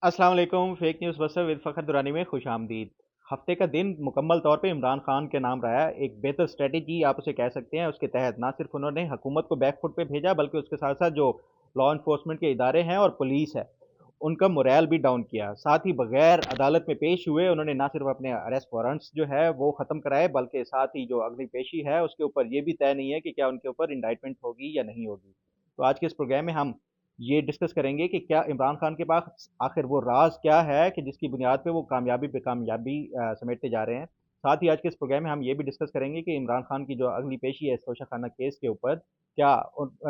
अस्सलाम वालेकुम। Fake news buster with Fakhar Durrani में खुश आमदीद। हफ्ते का दिन मुकम्मल तौर पे इमरान खान के नाम रहा है। एक बेहतर स्ट्रेटजी आप उसे कह सकते हैं। उसके तहत ना सिर्फ उन्होंने हुकूमत को बैक फुट पे भेजा, बल्कि उसके साथ साथ जो लॉ इन्फोर्समेंट के इदारे हैं और पुलिस है, उनका मोरल भी डाउन किया। साथ ही बगैर अदालत में पेश हुए उन्होंने ना सिर्फ अपने अरेस्ट वारंट्स जो है वो ख़त्म कराए, बल्कि साथ ही जो अगली पेशी है उसके ऊपर ये भी तय नहीं है कि क्या उनके ऊपर इंडाइटमेंट होगी या नहीं होगी। तो आज के इस प्रोग्राम में हम ये डिस्कस करेंगे कि क्या इमरान खान के पास आखिर वो राज क्या है कि जिसकी बुनियाद पे वो कामयाबी पे कामयाबी समेटते जा रहे हैं। साथ ही आज के इस प्रोग्राम में हम ये भी डिस्कस करेंगे कि इमरान खान की जो अगली पेशी है तोशा खाना केस के ऊपर, क्या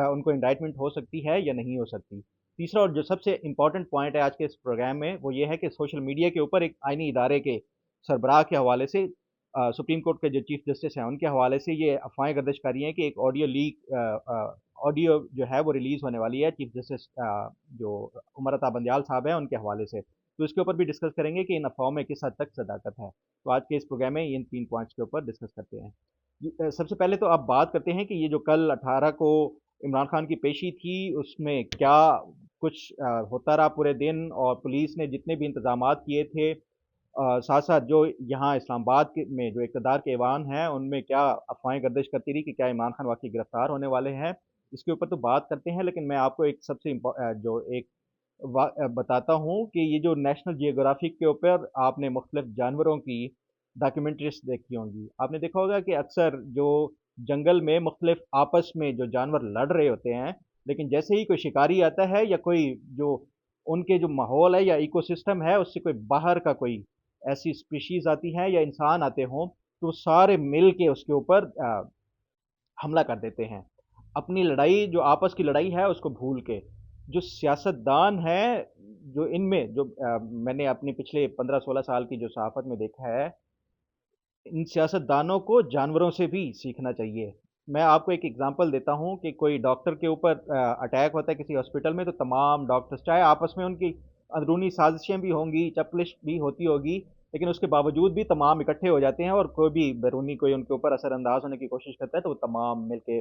उनको इंडाइटमेंट हो सकती है या नहीं हो सकती। तीसरा और जो सबसे इम्पोर्टेंट पॉइंट है आज के इस प्रोग्राम में वो ये है कि सोशल मीडिया के ऊपर एक आईनी इदारे के सरबराह के हवाले से, सुप्रीम कोर्ट के जो चीफ जस्टिस हैं उनके हवाले से ये अफवाहें गर्दिश कर रही हैं कि एक ऑडियो लीक ऑडियो जो है वो रिलीज़ होने वाली है चीफ जस्टिस जो उमर अता बंदयाल साहब हैं उनके हवाले से। तो इसके ऊपर भी डिस्कस करेंगे कि इन अफ़वाहों में किस हद तक सदाकत है। तो आज के इस प्रोग्राम में इन 3 पॉइंट्स के ऊपर डिस्कस करते हैं। सबसे पहले तो आप बात करते हैं कि ये जो कल 18 को इमरान खान की पेशी थी, उसमें क्या कुछ होता रहा पूरे दिन, और पुलिस ने जितने भी इंतज़ामात किए थे, साथ-साथ जो यहाँ इस्लामाबाद में जो इक़्तिदार के ऐवान हैं, उनमें क्या अफ़वाहें गर्दिश करती रही कि क्या इमरान खान वाक़ई गिरफ़्तार होने वाले हैं। इसके ऊपर तो बात करते हैं, लेकिन मैं आपको एक सबसे जो एक बताता हूँ कि ये जो नेशनल जियोग्राफिक के ऊपर आपने मुख्तलिफ जानवरों की डॉक्यूमेंट्रीज़ देखी होंगी। आपने देखा होगा कि अक्सर जो जंगल में मुख्तलिफ आपस में जो जानवर लड़ रहे होते हैं, लेकिन जैसे ही कोई शिकारी आता है या कोई जो उनके जो माहौल है या इकोसिस्टम है, उससे कोई बाहर का कोई ऐसी स्पीशीज़ आती हैं या इंसान आते हों, तो वो सारे मिल के उसके ऊपर हमला कर देते हैं। अपनी लड़ाई जो आपस की लड़ाई है उसको भूल के। जो सियासतदान हैं, जो इनमें जो मैंने अपने पिछले 15-16 साल की जो सहाफ़त में देखा है, इन सियासतदानों को जानवरों से भी सीखना चाहिए। मैं आपको एक एग्ज़ाम्पल देता हूँ कि कोई डॉक्टर के ऊपर अटैक होता है किसी हॉस्पिटल में, तो तमाम डॉक्टर्स, चाहे आपस में उनकी अंदरूनी साज़िशें भी होंगी, चपलिश भी होती होगी, लेकिन उसके बावजूद भी तमाम इकट्ठे हो जाते हैं और कोई भी बैरूनी कोई उनके ऊपर असरअंदाज़ होने की कोशिश करता है, तो वो तमाम मिल के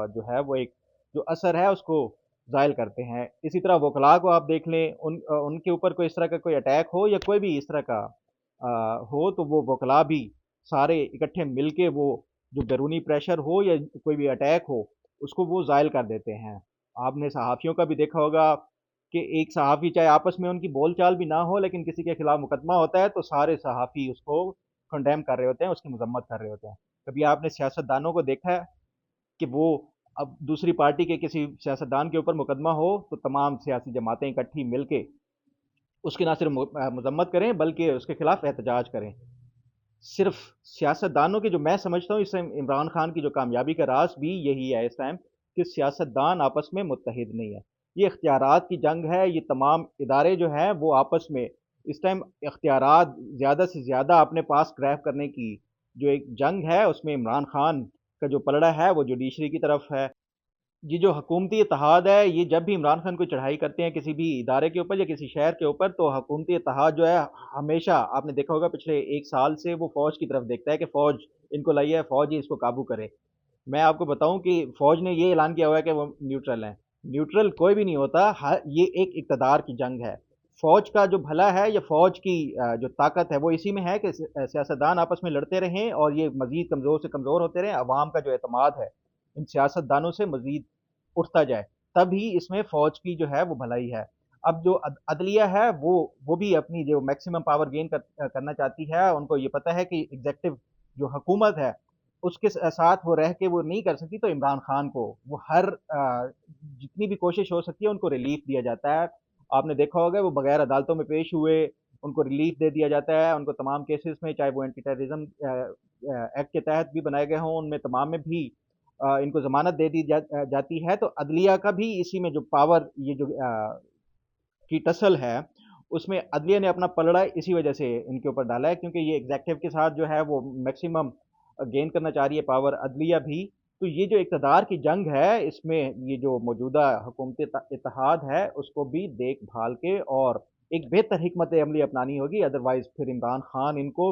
जो है वो एक जो असर है उसको ज़ाइल करते हैं। इसी तरह वकला को आप देख लें, उनके ऊपर कोई इस तरह का कोई अटैक हो या कोई भी इस तरह का हो, तो वो वकला भी सारे इकट्ठे मिलके वो जो बैरूनी प्रेशर हो या कोई भी अटैक हो, उसको वो ज़ाइल कर देते हैं। आपने सहाफ़ियों का भी देखा होगा कि एक सहाफ़ी चाहे आपस में उनकी बोलचाल भी ना हो, लेकिन किसी के खिलाफ मुकदमा होता है तो सारे सहाफ़ी उसको कंडेम कर रहे होते हैं, उसकी मज़म्मत कर रहे होते हैं। कभी आपने सियासतदानों को देखा है कि वो अब दूसरी पार्टी के किसी सियासतदान के ऊपर मुकदमा हो, तो तमाम सियासी जमातें इकट्ठी मिलके उसकी ना सिर्फ मज़म्मत करें, बल्कि उसके खिलाफ एहतजाज करें। सिर्फ सियासतदानों की जो मैं समझता हूँ इस टाइम इमरान खान की जो कामयाबी का राज भी यही है इस टाइम, कि सियासतदान आपस में मुत्तहिद नहीं है। ये इख्तियारात की जंग है, ये तमाम इदारे जो हैं वो आपस में इस टाइम इख्तियारात ज़्यादा से ज़्यादा अपने पास ग्रैब करने की जो एक जंग है, उसमें इमरान खान का जो पलड़ा है वो जुडिशरी की तरफ है। ये जो हुकूमती इत्तेहाद है, ये जब भी इमरान खान कोई चढ़ाई करते हैं किसी भी इदारे के ऊपर या किसी शहर के ऊपर, तो हुकूमती इत्तेहाद जो है हमेशा आपने देखा होगा पिछले 1 साल से वो फ़ौज की तरफ देखता है कि फ़ौज इनको लाइए है, फ़ौज ही इसको काबू करे। मैं आपको बताऊँ कि फ़ौज ने ये ऐलान किया हुआ है कि वो न्यूट्रल हैं। न्यूट्रल कोई भी नहीं होता, ये एक इक़्तिदार की जंग है। फ़ौज का जो भला है या फ़ौज की जो ताकत है वो इसी में है कि सियासतदान आपस में लड़ते रहें और ये मज़ीद कमज़ोर से कमज़ोर होते रहें, अवाम का जो एतमाद है, इन सियासतदानों से मज़ीद उठता जाए, तभी इसमें फ़ौज की जो है वो भलाई है। अब जो अदलिया है वो भी अपनी जो मैक्सिमम पावर गेन करना चाहती है, उनको ये पता है कि एग्ज़ेक्टिव जो हुकूमत है, उसके साथ वो रह के वो नहीं कर सकती, तो इमरान खान को वो हर जितनी भी कोशिश हो सकती है उनको रिलीफ़ दिया जाता है। आपने देखा होगा वो बगैर अदालतों में पेश हुए, उनको रिलीफ़ दे दिया जाता है, उनको तमाम केसेज़ में, चाहे वो एंटी टेररिज़्म एक्ट के तहत भी बनाए गए हों, उनमें तमाम में भी इनको ज़मानत दे दी जाती है। तो अदलिया का भी इसी में जो पावर ये जो की टसल है, उसमें अदलिया ने अपना पलड़ा इसी वजह से इनके ऊपर डाला है, क्योंकि ये एग्ज़ेक्टिव के साथ जो है वो मैक्सिमम गेन करना चाह रही है पावर अदलिया भी। तो ये जो इक़्तिदार की जंग है, इसमें ये जो मौजूदा हुकूमती इत्तेहाद है, उसको भी देख-भाल के और एक बेहतर हिकमत अमली अपनानी होगी, अदरवाइज़ फिर इमरान खान इनको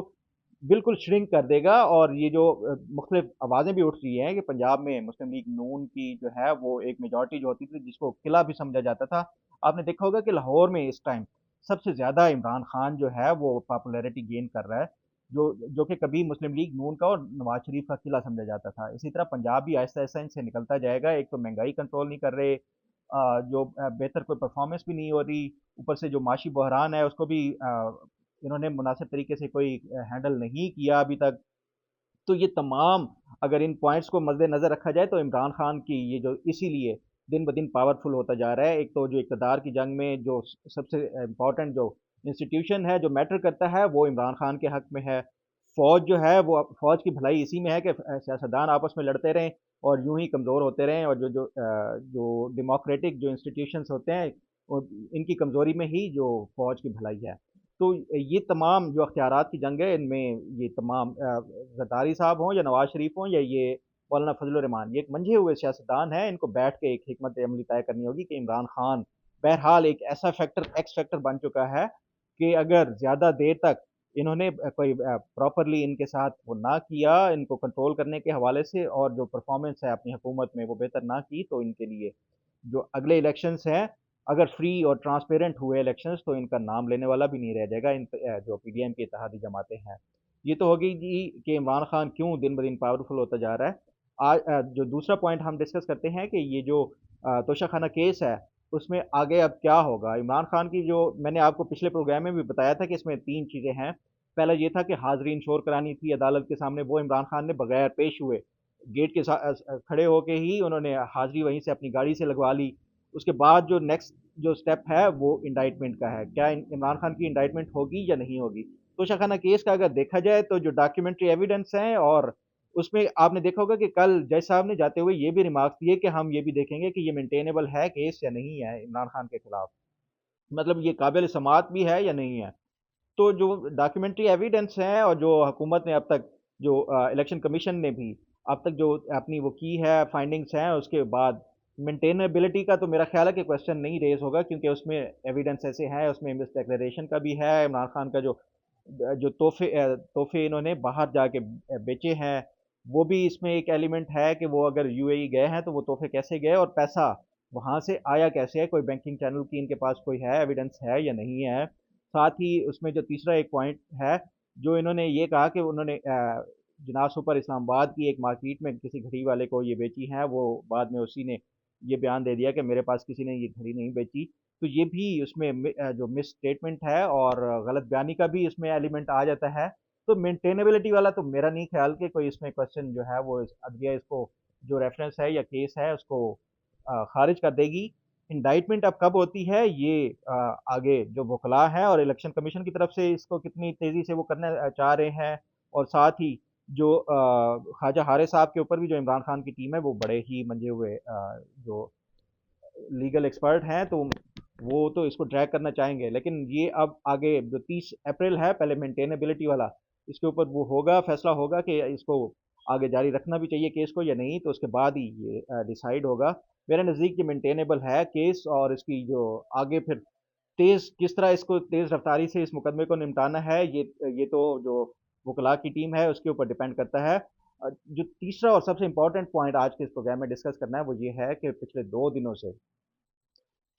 बिल्कुल श्रिंक कर देगा। और ये जो मुख्तलिफ आवाज़ें भी उठ रही हैं कि पंजाब में मुस्लिम लीग नून की जो है वो एक मेजॉरिटी जो होती थी जिसको किला भी समझा जाता था। आपने देखा होगा कि लाहौर में इस टाइम سب سے زیادہ عمران خان جو ہے وہ پاپولیرٹی گین کر رہا ہے، جو کہ کبھی مسلم لیگ نون کا اور نواز شریف کا قلعہ سمجھا جاتا تھا۔ اسی طرح پنجاب بھی آہستہ آہستہ ان سے نکلتا جائے گا۔ ایک تو مہنگائی کنٹرول نہیں کر رہے، جو بہتر کوئی پرفارمنس بھی نہیں ہو رہی، اوپر سے جو معاشی بحران ہے اس کو بھی انہوں نے مناسب طریقے سے کوئی ہینڈل نہیں کیا ابھی تک۔ تو یہ تمام اگر ان پوائنٹس کو مد نظر رکھا جائے تو عمران خان کی یہ جو اسی لیے دن بدن پاورفل ہوتا جا رہا ہے۔ ایک تو جو اقتدار کی جنگ میں جو سب سے امپورٹنٹ جو انسٹیٹیوشن ہے جو میٹر کرتا ہے وہ عمران خان کے حق میں ہے۔ فوج جو ہے وہ فوج کی بھلائی اسی میں ہے کہ سیاستدان آپس میں لڑتے رہیں اور یوں ہی کمزور ہوتے رہیں، اور جو ڈیموکریٹک جو انسٹیٹیوشنز ہوتے ہیں ان کی کمزوری میں ہی جو فوج کی بھلائی ہے۔ تو یہ تمام جو اختیارات کی جنگ ہے ان میں یہ تمام زرداری صاحب ہوں یا نواز شریف ہوں یا یہ مولانا فضل الرحمان، یہ ایک منجھے ہوئے سیاستدان ہیں، ان کو بیٹھ کے ایک حکمت عملی طے کرنی ہوگی کہ عمران خان بہرحال ایک ایسا فیکٹر ایکس فیکٹر بن چکا ہے کہ اگر زیادہ دیر تک انہوں نے کوئی پراپرلی ان کے ساتھ وہ نہ کیا ان کو کنٹرول کرنے کے حوالے سے، اور جو پرفارمنس ہے اپنی حکومت میں وہ بہتر نہ کی، تو ان کے لیے جو اگلے الیکشنز ہیں اگر فری اور ٹرانسپیرنٹ ہوئے الیکشنز تو ان کا نام لینے والا بھی نہیں رہ جائے گا ان جو پی ڈی ایم کی اتحادی جماعتیں ہیں۔ یہ تو ہوگی جی کہ عمران خان کیوں دن بدن پاورفل ہوتا جا رہا ہے۔ جو دوسرا پوائنٹ ہم ڈسکس کرتے ہیں کہ یہ جو توشہ خانہ کیس ہے اس میں آگے اب کیا ہوگا۔ عمران خان کی جو میں نے آپ کو پچھلے پروگرام میں بھی بتایا تھا کہ اس میں تین چیزیں ہیں۔ پہلا یہ تھا کہ حاضرین شور کرانی تھی عدالت کے سامنے، وہ عمران خان نے بغیر پیش ہوئے گیٹ کے کھڑے ہو کے ہی انہوں نے حاضری وہیں سے اپنی گاڑی سے لگوا لی۔ اس کے بعد جو نیکسٹ جو سٹیپ ہے وہ انڈائٹمنٹ کا ہے، کیا عمران خان کی انڈائٹمنٹ ہوگی یا نہیں ہوگی۔ توشہ خانہ کیس کا اگر دیکھا جائے تو جو ڈاکیومنٹری ایویڈنس ہیں، اور اس میں آپ نے دیکھا ہوگا کہ کل جج صاحب نے جاتے ہوئے یہ بھی ریمارکس دیے کہ ہم یہ بھی دیکھیں گے کہ یہ مینٹینیبل ہے کیس یا نہیں ہے عمران خان کے خلاف، مطلب یہ قابل سماعت بھی ہے یا نہیں ہے۔ تو جو ڈاکیومنٹری ایویڈنس ہیں اور جو حکومت نے اب تک جو الیکشن کمیشن نے بھی اب تک جو اپنی وہ کی ہے فائنڈنگس ہیں، اس کے بعد مینٹینیبلٹی کا تو میرا خیال ہے کہ کویسچن نہیں ریز ہوگا، کیونکہ اس میں ایویڈنس ایسے ہیں، اس میں مس ڈیکلیریشن کا بھی ہے، عمران خان کا جو تحفے انہوں نے باہر جا کے بیچے ہیں وہ بھی اس میں ایک ایلیمنٹ ہے کہ وہ اگر یو اے ای گئے ہیں تو وہ تحفے کیسے گئے اور پیسہ وہاں سے آیا کیسے ہے، کوئی بینکنگ چینل کی ان کے پاس کوئی ہے ایویڈنس ہے یا نہیں ہے۔ ساتھ ہی اس میں جو تیسرا ایک پوائنٹ ہے جو انہوں نے یہ کہا کہ انہوں نے جناح سپر اسلام آباد کی ایک مارکیٹ میں کسی گھڑی والے کو یہ بیچی ہیں، وہ بعد میں اسی نے یہ بیان دے دیا کہ میرے پاس کسی نے یہ گھڑی نہیں بیچی۔ تو یہ بھی اس میں جو مس اسٹیٹمنٹ ہے اور غلط بیانی کا بھی اس میں ایلیمنٹ آ جاتا ہے۔ تو مینٹینیبلٹی والا تو میرا نہیں خیال کہ کوئی اس میں کویسچن جو ہے وہ عدلیہ اس کو جو ریفرنس ہے یا کیس ہے اس کو خارج کر دے گی۔ انڈائٹمنٹ اب کب ہوتی ہے یہ آگے جو وکلاء ہیں اور الیکشن کمیشن کی طرف سے اس کو کتنی تیزی سے وہ کرنا چاہ رہے ہیں، اور ساتھ ہی جو خواجہ حارث صاحب کے اوپر بھی جو عمران خان کی ٹیم ہے وہ بڑے ہی منجے ہوئے جو لیگل ایکسپرٹ ہیں، تو وہ تو اس کو ٹریک کرنا چاہیں گے، لیکن یہ اب آگے جو 30 اپریل ہے پہلے مینٹینیبلٹی والا اس کے اوپر وہ ہوگا، فیصلہ ہوگا کہ اس کو آگے جاری رکھنا بھی چاہیے کیس کو یا نہیں، تو اس کے بعد ہی یہ ڈیسائیڈ ہوگا۔ میرے نزدیک یہ مینٹینیبل ہے کیس، اور اس کی جو آگے پھر تیز کس طرح اس کو تیز رفتاری سے اس مقدمے کو نمٹانا ہے یہ تو جو وکلاء کی ٹیم ہے اس کے اوپر ڈیپینڈ کرتا ہے۔ جو تیسرا اور سب سے امپورٹنٹ پوائنٹ آج کے اس پروگرام میں ڈسکس کرنا ہے وہ یہ ہے کہ پچھلے 2 دنوں سے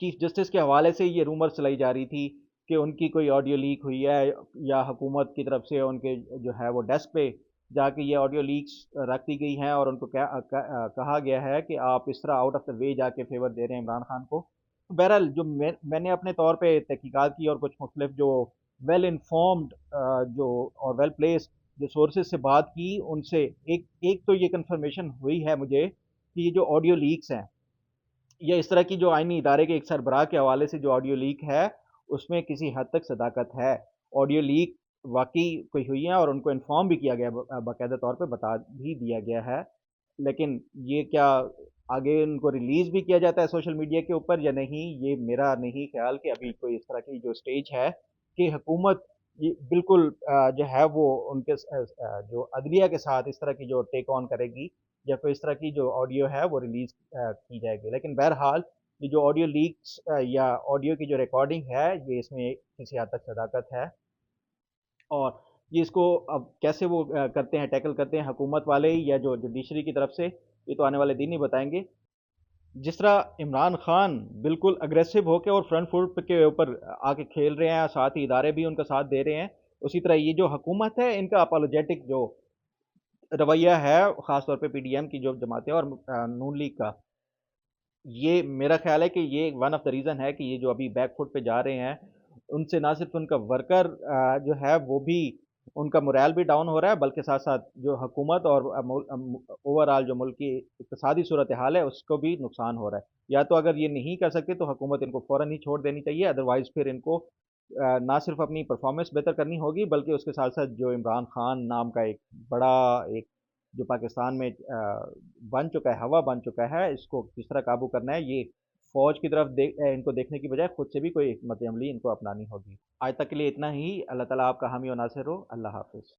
چیف جسٹس کے حوالے سے یہ رومر چلائی جا رہی تھی کہ ان کی کوئی آڈیو لیک ہوئی ہے، یا حکومت کی طرف سے ان کے جو ہے وہ ڈیسک پہ جا کے یہ آڈیو لیکس رکھ دی گئی ہیں اور ان کو کہا گیا ہے کہ آپ اس طرح آؤٹ آف دا وے جا کے فیور دے رہے ہیں عمران خان کو۔ بہرحال جو میں نے اپنے طور پہ تحقیقات کی اور کچھ مختلف جو ویل انفارمڈ جو اور ویل پلیس جو سورسز سے بات کی، ان سے ایک تو یہ کنفرمیشن ہوئی ہے مجھے کہ یہ جو آڈیو لیکس ہیں یا اس طرح کی جو آئینی ادارے کے ایک سربراہ کے حوالے سے جو آڈیو لیک ہے اس میں کسی حد تک صداقت ہے۔ آڈیو لیک واقعی کوئی ہوئی ہیں اور ان کو انفارم بھی کیا گیا، باقاعدہ طور پہ بتا بھی دیا گیا ہے، لیکن یہ کیا آگے ان کو ریلیز بھی کیا جاتا ہے سوشل میڈیا کے اوپر یا نہیں، یہ میرا نہیں خیال کہ ابھی کوئی اس طرح کی جو سٹیج ہے کہ حکومت یہ بالکل جو ہے وہ ان کے جو عدلیہ کے ساتھ اس طرح کی جو ٹیک آن کرے گی یا کوئی اس طرح کی جو آڈیو ہے وہ ریلیز کی جائے گی۔ لیکن بہرحال یہ جو آڈیو لیکس یا آڈیو کی جو ریکارڈنگ ہے یہ اس میں کسی حد تک صداقت ہے، اور یہ اس کو اب کیسے وہ کرتے ہیں ٹیکل کرتے ہیں حکومت والے یا جو جوڈیشری کی طرف سے، یہ تو آنے والے دن ہی بتائیں گے۔ जिस तरह इमरान खान बिल्कुल अग्रेसिव होके और फ्रंट फुट के ऊपर आके खेल रहे हैं, साथ ही इदारे भी उनका साथ दे रहे हैं, उसी तरह ये जो हुकूमत है इनका अपोलोजेटिक जो रवैया है, खास तौर पे पीडीएम की जो जमातें और नून लीग का, ये मेरा ख्याल है कि ये वन ऑफ द रीज़न है कि ये जो अभी बैक फुट पे जा रहे हैं, उनसे ना सिर्फ उनका वर्कर जो है वो भी, उनका मोरल भी डाउन हो रहा है, बल्कि साथ-साथ जो हुकूमत और ओवरऑल जो मुल्क की इक़्तिसादी सूरत हाल है उसको भी नुकसान हो रहा है। या तो अगर ये नहीं कर सकते तो हुकूमत इनको फ़ौरन ही छोड़ देनी चाहिए, अदरवाइज़ फिर इनको ना सिर्फ अपनी परफ़ॉर्मेंस बेहतर करनी होगी, बल्कि उसके साथ-साथ जो इमरान खान नाम का एक बड़ा एक जो पाकिस्तान में बन चुका है, हवा बन चुका है, इसको किस तरह काबू करना है, ये फ़ौज की तरफ इनको देखने की बजाय खुद से भी कोई हिकमत अमली इनको अपनानी होगी। आज तक के लिए इतना ही। अल्लाह ताला आपका हामी और नासिर हो। अल्लाह हाफ़िज़।